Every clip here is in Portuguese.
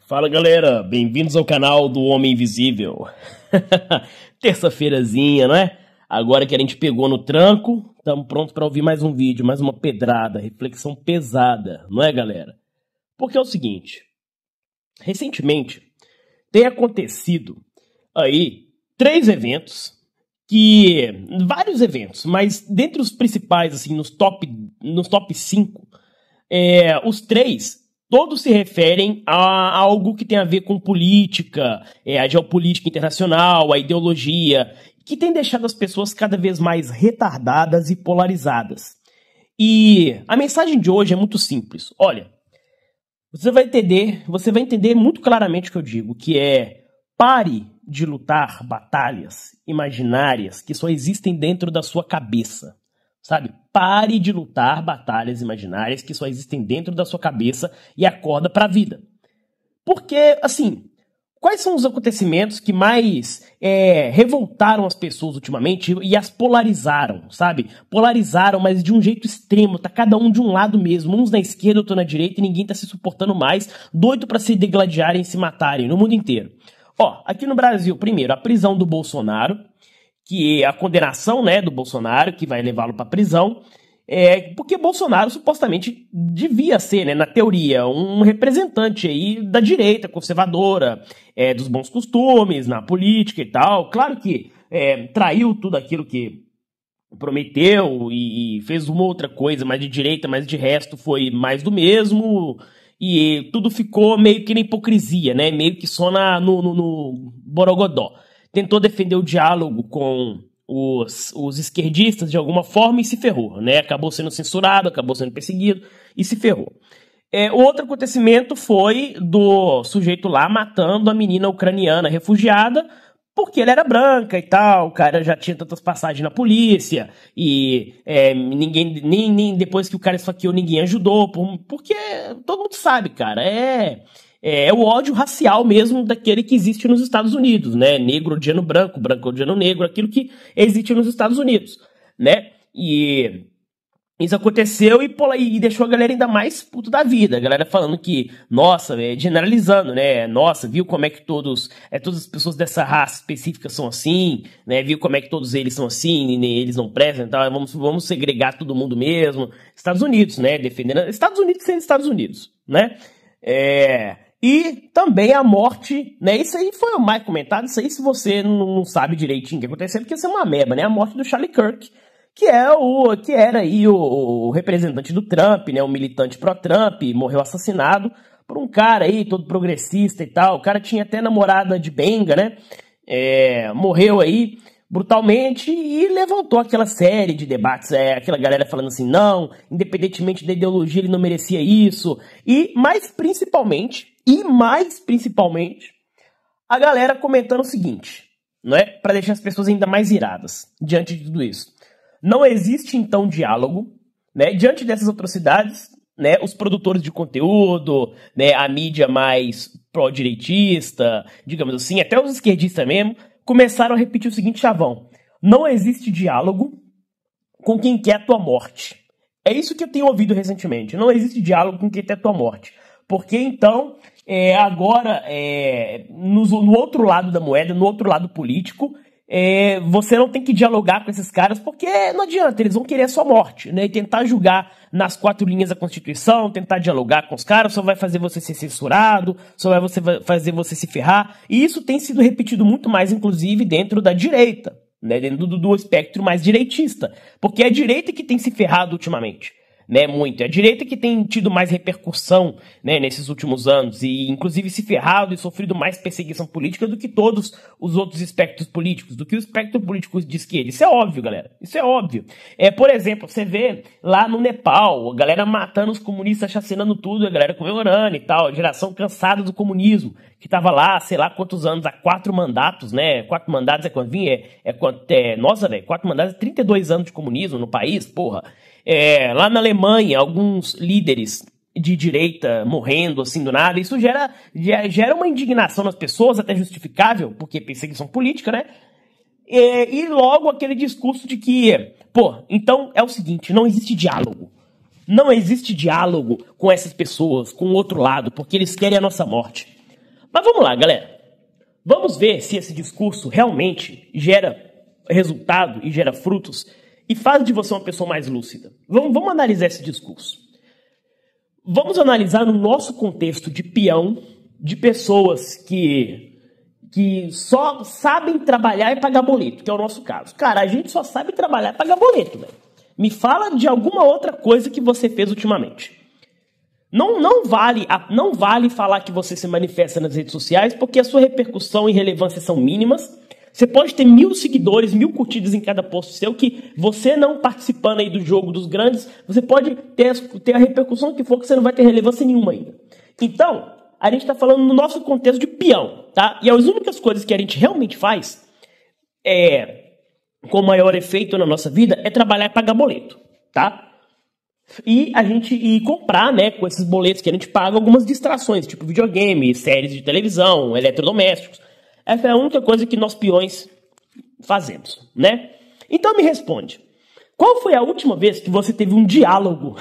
Fala galera, bem-vindos ao canal do Homem Invisível. Terça-feirazinha, não é? Agora que a gente pegou no tranco, estamos prontos para ouvir mais um vídeo, mais uma pedrada, reflexão pesada, não é galera? Porque é o seguinte, recentemente tem acontecido aí vários eventos, mas dentre os principais, assim, nos top 5, os três todos se referem a algo que tem a ver com política, a geopolítica internacional, a ideologia, que tem deixado as pessoas cada vez mais retardadas e polarizadas. E a mensagem de hoje é muito simples. Olha, você vai entender muito claramente o que eu digo, que é: pare de lutar batalhas imaginárias que só existem dentro da sua cabeça. Sabe? Pare de lutar batalhas imaginárias que só existem dentro da sua cabeça e acorda para a vida. Porque, assim, quais são os acontecimentos que mais revoltaram as pessoas ultimamente e as polarizaram, sabe? Polarizaram, mas de um jeito extremo, tá cada um de um lado mesmo, uns na esquerda, outro na direita, e ninguém tá se suportando mais, doido para se degladiarem e se matarem no mundo inteiro. Ó, aqui no Brasil, primeiro, a prisão do Bolsonaro, que é a condenação, né, do Bolsonaro, que vai levá-lo para a prisão, porque Bolsonaro supostamente devia ser, né, na teoria, um representante aí da direita conservadora, dos bons costumes, na política e tal. Claro que traiu tudo aquilo que prometeu e fez uma outra coisa mais de direita, mas de resto foi mais do mesmo, e tudo ficou meio que na hipocrisia, né, meio que só no borogodó. Tentou defender o diálogo com os esquerdistas de alguma forma e se ferrou, né? Acabou sendo censurado, acabou sendo perseguido e se ferrou. Outro acontecimento foi do sujeito lá matando a menina ucraniana refugiada porque ela era branca e tal, o cara já tinha tantas passagens na polícia e ninguém, nem depois que o cara esfaqueou, ninguém ajudou, porque todo mundo sabe, cara, é o ódio racial mesmo daquele que existe nos Estados Unidos, né? Negro odiando branco, branco odiando negro, aquilo que existe nos Estados Unidos, né? E isso aconteceu e deixou a galera ainda mais puto da vida. A galera falando que, nossa, generalizando, né? Nossa, viu como é que todas as pessoas dessa raça específica são assim, né? Viu como é que todos eles são assim, e eles não prestam, então vamos segregar todo mundo mesmo. Estados Unidos, né? Defendendo Estados Unidos sendo Estados Unidos, né? E também a morte, né? Isso aí foi o mais comentado. Isso aí, se você não sabe direitinho o que aconteceu, porque isso é uma ameba, né? A morte do Charlie Kirk, que era aí o representante do Trump, né? O militante pró-Trump, morreu assassinado por um cara aí, todo progressista e tal. O cara tinha até namorada de benga, né? Morreu aí brutalmente e levantou aquela série de debates, aquela galera falando assim, não, independentemente da ideologia, ele não merecia isso. E mais principalmente, a galera comentando o seguinte, não é? Para deixar as pessoas ainda mais iradas diante de tudo isso. Não existe, então, diálogo, né? Diante dessas atrocidades, né? Os produtores de conteúdo, né? A mídia mais pró-direitista, digamos assim, até os esquerdistas mesmo, começaram a repetir o seguinte chavão: não existe diálogo com quem quer a tua morte. É isso que eu tenho ouvido recentemente. Não existe diálogo com quem quer a tua morte. Porque então, agora, no outro lado da moeda, no outro lado político, você não tem que dialogar com esses caras, porque não adianta, eles vão querer a sua morte, né? E tentar julgar nas 4 linhas da Constituição, tentar dialogar com os caras, só vai fazer você ser censurado, só vai fazer você se ferrar. E isso tem sido repetido muito mais, inclusive, dentro da direita, né? Dentro do espectro mais direitista. Porque é a direita que tem se ferrado ultimamente, né, muito. É a direita que tem tido mais repercussão, né, nesses últimos anos e inclusive se ferrado e sofrido mais perseguição política do que todos os outros espectros políticos, do que o espectro político de esquerda. Isso é óbvio, galera. Isso é óbvio. Por exemplo, você vê lá no Nepal, a galera matando os comunistas, chacinando tudo, a galera comemorando e tal, a geração cansada do comunismo, que tava lá, sei lá quantos anos, há 4 mandatos, né? 4 mandatos é quando vinha, nossa, velho, 4 mandatos é 32 anos de comunismo no país, porra. Lá na Alemanha, alguns líderes de direita morrendo assim do nada, isso gera uma indignação nas pessoas, até justificável, porque perseguição política, né? E logo aquele discurso de que, então é o seguinte, não existe diálogo. Não existe diálogo com essas pessoas, com o outro lado, porque eles querem a nossa morte. Mas vamos lá, galera. Vamos ver se esse discurso realmente gera resultado e gera frutos e faz de você uma pessoa mais lúcida. Vamos analisar esse discurso. Vamos analisar no nosso contexto de peão, de pessoas que só sabem trabalhar e pagar boleto, que é o nosso caso. Cara, a gente só sabe trabalhar e pagar boleto, velho. Me fala de alguma outra coisa que você fez ultimamente. Não vale falar que você se manifesta nas redes sociais, porque a sua repercussão e relevância são mínimas. Você pode ter 1000 seguidores, 1000 curtidas em cada post seu, que você não participando aí do jogo dos grandes, você pode ter a repercussão que for, que você não vai ter relevância nenhuma ainda. Então, a gente está falando no nosso contexto de peão, tá? E as únicas coisas que a gente realmente faz, com maior efeito na nossa vida, é trabalhar e pagar boleto, tá? E comprar, né, com esses boletos que a gente paga, algumas distrações, tipo videogame, séries de televisão, eletrodomésticos. Essa é a única coisa que nós peões fazemos, né? Então me responde, qual foi a última vez que você teve um diálogo,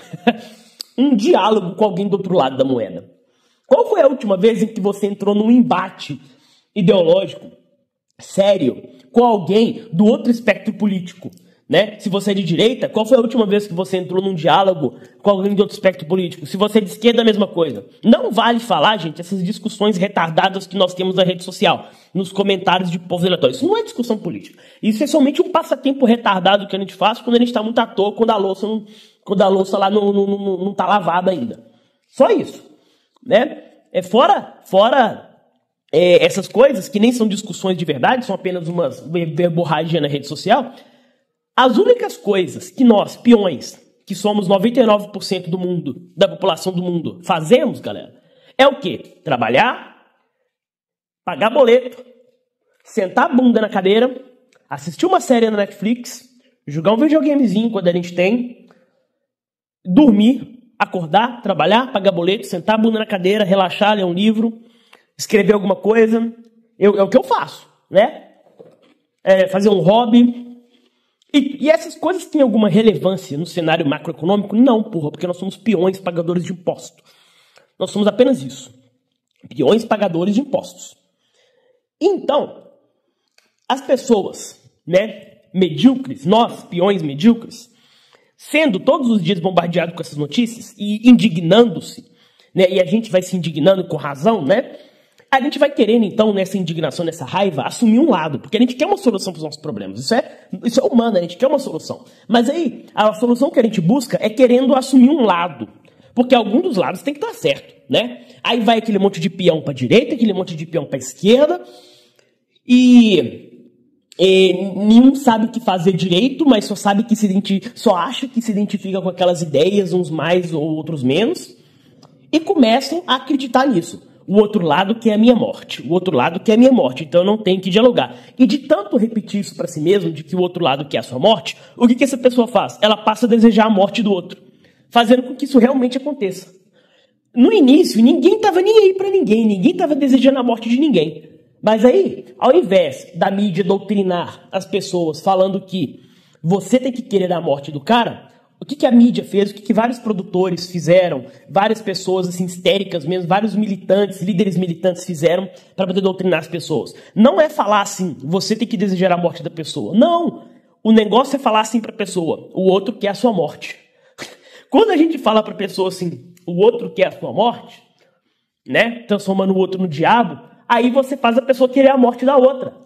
um diálogo com alguém do outro lado da moeda? Qual foi a última vez em que você entrou num embate ideológico sério com alguém do outro espectro político? Né? Se você é de direita, qual foi a última vez que você entrou num diálogo com alguém de outro espectro político? Se você é de esquerda, a mesma coisa. Não vale falar, gente, essas discussões retardadas que nós temos na rede social, nos comentários de povos eleitores. Isso não é discussão política. Isso é somente um passatempo retardado que a gente faz quando a gente está muito à toa, quando a louça lá não está lavada ainda. Só isso. Né? Fora essas coisas, que nem são discussões de verdade, são apenas umas verborragia na rede social. As únicas coisas que nós, peões, que somos 99% do mundo, da população do mundo, fazemos, galera, é o quê? Trabalhar, pagar boleto, sentar a bunda na cadeira, assistir uma série na Netflix, jogar um videogamezinho quando a gente tem, dormir, acordar, trabalhar, pagar boleto, sentar a bunda na cadeira, relaxar, ler um livro, escrever alguma coisa. É o que eu faço, né? Fazer um hobby. E essas coisas têm alguma relevância no cenário macroeconômico? Não, porra, porque nós somos peões pagadores de imposto. Nós somos apenas isso. Peões pagadores de impostos. Então, as pessoas, né, medíocres, nós, peões medíocres, sendo todos os dias bombardeados com essas notícias e indignando-se, né, e a gente vai se indignando com razão, né? A gente vai querendo, então, nessa indignação, nessa raiva, assumir um lado, porque a gente quer uma solução para os nossos problemas. Isso é humano, a gente quer uma solução. Mas aí, a solução que a gente busca é querendo assumir um lado, porque algum dos lados tem que estar certo, né? Aí vai aquele monte de peão para a direita, aquele monte de peão para a esquerda, e nenhum sabe o que fazer direito, mas só acha que se identifica com aquelas ideias, uns mais ou outros menos, e começam a acreditar nisso. O outro lado quer a minha morte. O outro lado quer a minha morte. Então eu não tenho que dialogar. E de tanto repetir isso para si mesmo, de que o outro lado quer a sua morte, o que essa pessoa faz? Ela passa a desejar a morte do outro, fazendo com que isso realmente aconteça. No início, ninguém estava nem aí para ninguém estava desejando a morte de ninguém. Mas aí, ao invés da mídia doutrinar as pessoas falando que você tem que querer a morte do cara, o que a mídia fez, o que vários produtores fizeram, várias pessoas assim, histéricas mesmo, vários militantes, líderes militantes fizeram para poder doutrinar as pessoas. Não é falar assim, você tem que desejar a morte da pessoa. Não! O negócio é falar assim para a pessoa, o outro quer a sua morte. Quando a gente fala para a pessoa assim, o outro quer a sua morte, né, transformando o outro no diabo, aí você faz a pessoa querer a morte da outra.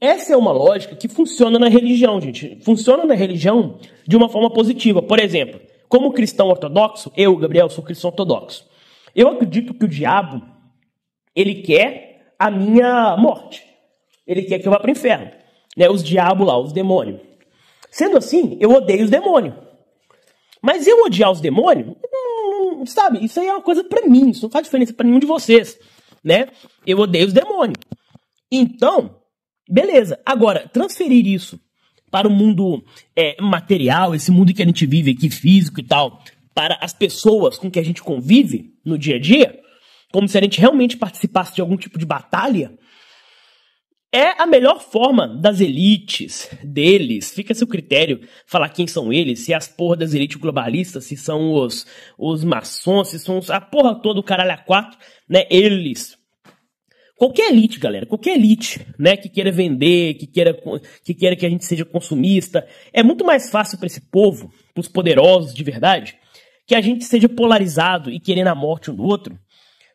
Essa é uma lógica que funciona na religião, gente. Funciona na religião de uma forma positiva. Por exemplo, como cristão ortodoxo, eu, Gabriel, sou cristão ortodoxo. Eu acredito que o diabo, ele quer a minha morte. Ele quer que eu vá para o inferno. Né? Os diabos lá, os demônios. Sendo assim, eu odeio os demônios. Mas eu odiar os demônios, sabe, isso aí é uma coisa para mim. Isso não faz diferença para nenhum de vocês. Né? Eu odeio os demônios. Então, beleza. Agora, transferir isso para o mundo material, esse mundo que a gente vive aqui, físico e tal, para as pessoas com que a gente convive no dia a dia, como se a gente realmente participasse de algum tipo de batalha, É a melhor forma das elites, deles, fica a seu critério falar quem são eles, se é as porra das elites globalistas, se são os maçons, se são a porra toda do caralho a quatro, né, eles. Qualquer elite, galera, qualquer elite, né, que queira vender, que queira que a gente seja consumista, é muito mais fácil para esse povo, para os poderosos de verdade, que a gente seja polarizado e querendo a morte um do outro.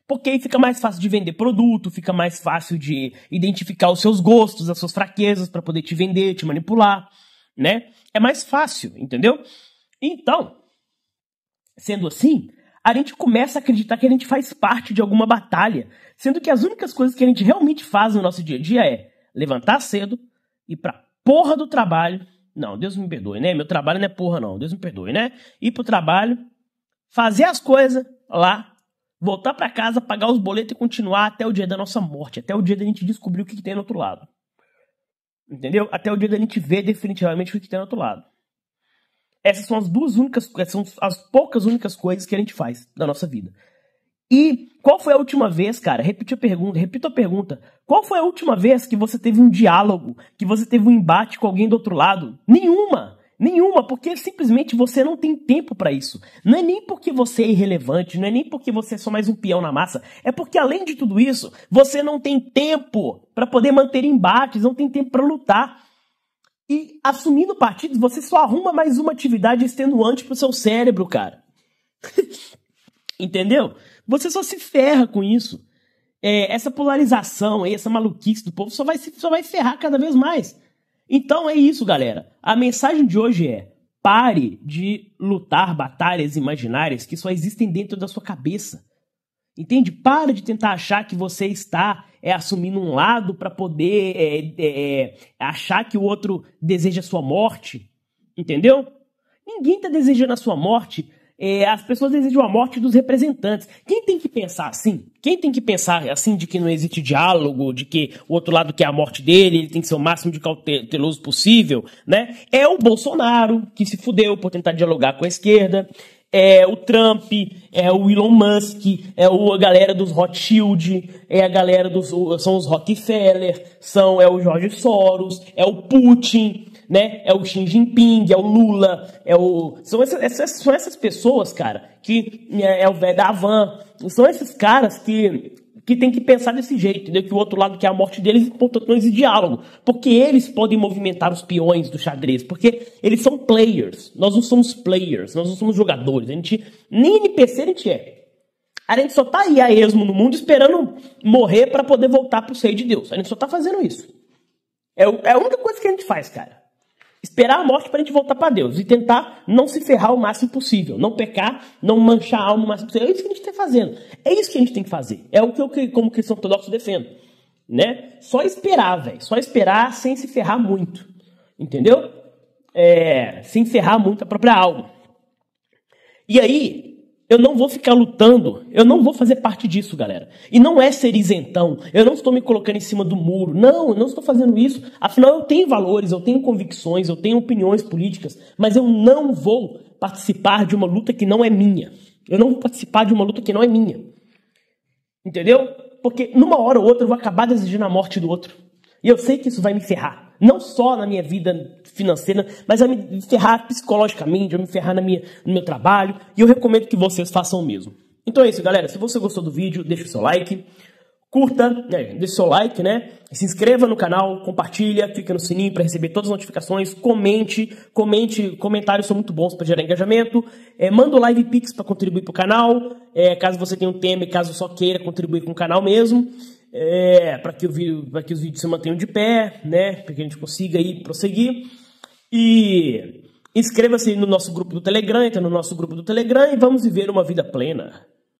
Porque aí fica mais fácil de vender produto, fica mais fácil de identificar os seus gostos, as suas fraquezas para poder te vender, te manipular, né? É mais fácil, entendeu? Então, sendo assim, a gente começa a acreditar que a gente faz parte de alguma batalha, sendo que as únicas coisas que a gente realmente faz no nosso dia a dia é levantar cedo, ir pra porra do trabalho. Não, Deus me perdoe, né? Meu trabalho não é porra não, Deus me perdoe, né? Ir pro trabalho, fazer as coisas lá, voltar pra casa, pagar os boletos e continuar até o dia da nossa morte, até o dia da gente descobrir o que tem no outro lado. Entendeu? Até o dia da gente ver definitivamente o que tem no outro lado. Essas são são as poucas únicas coisas que a gente faz da nossa vida. E qual foi a última vez, cara? Repito a pergunta. Qual foi a última vez que você teve um diálogo, que você teve um embate com alguém do outro lado? Nenhuma! Nenhuma, porque simplesmente você não tem tempo pra isso. Não é nem porque você é irrelevante, não é nem porque você é só mais um peão na massa. É porque, além de tudo isso, você não tem tempo pra poder manter embates, não tem tempo pra lutar. E assumindo partidos, você só arruma mais uma atividade extenuante pro seu cérebro, cara. Entendeu? Você só se ferra com isso. Essa polarização, essa maluquice do povo só vai ferrar cada vez mais. Então é isso, galera. A mensagem de hoje é: pare de lutar batalhas imaginárias que só existem dentro da sua cabeça. Entende? Para de tentar achar que você está assumindo um lado para poder achar que o outro deseja a sua morte. Entendeu? Ninguém está desejando a sua morte. As pessoas desejam a morte dos representantes. Quem tem que pensar assim? Quem tem que pensar assim de que não existe diálogo, de que o outro lado quer a morte dele, ele tem que ser o máximo de cauteloso possível, né? É o Bolsonaro, que se fudeu por tentar dialogar com a esquerda. É o Trump, é o Elon Musk, a galera dos Rothschild, a galera são os Rockefeller, é o George Soros, é o Putin, né? É o Xi Jinping, é o Lula, são essas pessoas, cara, que é o velho da Havan, são esses caras que tem que pensar desse jeito, entendeu? Que o outro lado quer a morte deles, portanto não existe diálogo, porque eles podem movimentar os peões do xadrez, porque eles são players, nós não somos players, nós não somos jogadores, nem NPC a gente é. A gente só tá aí a esmo no mundo esperando morrer para poder voltar pro seio de Deus, a gente só tá fazendo isso. É a única coisa que a gente faz, cara. Esperar a morte pra gente voltar pra Deus e tentar não se ferrar o máximo possível, não pecar, não manchar a alma o máximo possível. É isso que a gente tá fazendo. É isso que a gente tem que fazer. É o que eu, como cristão ortodoxo, defendo. Né? Só esperar, velho. Só esperar sem se ferrar muito. Entendeu? Sem ferrar muito a própria alma. E aí, eu não vou ficar lutando, eu não vou fazer parte disso, galera. E não é ser isentão, eu não estou me colocando em cima do muro, não, eu não estou fazendo isso. Afinal, eu tenho valores, eu tenho convicções, eu tenho opiniões políticas, mas eu não vou participar de uma luta que não é minha. Eu não vou participar de uma luta que não é minha. Entendeu? Porque numa hora ou outra eu vou acabar desejando a morte do outro. E eu sei que isso vai me ferrar. Não só na minha vida financeira, mas vai me ferrar psicologicamente, vai me ferrar no meu trabalho. E eu recomendo que vocês façam o mesmo. Então é isso, galera. Se você gostou do vídeo, deixa o seu like. Curta, deixa o seu like, né? Se inscreva no canal, compartilha, clica no sininho para receber todas as notificações. Comentários são muito bons para gerar engajamento. Manda o Live Pix para contribuir para o canal. Caso você tenha um tema e caso só queira contribuir com o canal mesmo. Para que os vídeos se mantenham de pé, né? Para que a gente consiga aí prosseguir. E inscreva-se no nosso grupo do Telegram, entra no nosso grupo do Telegram e vamos viver uma vida plena.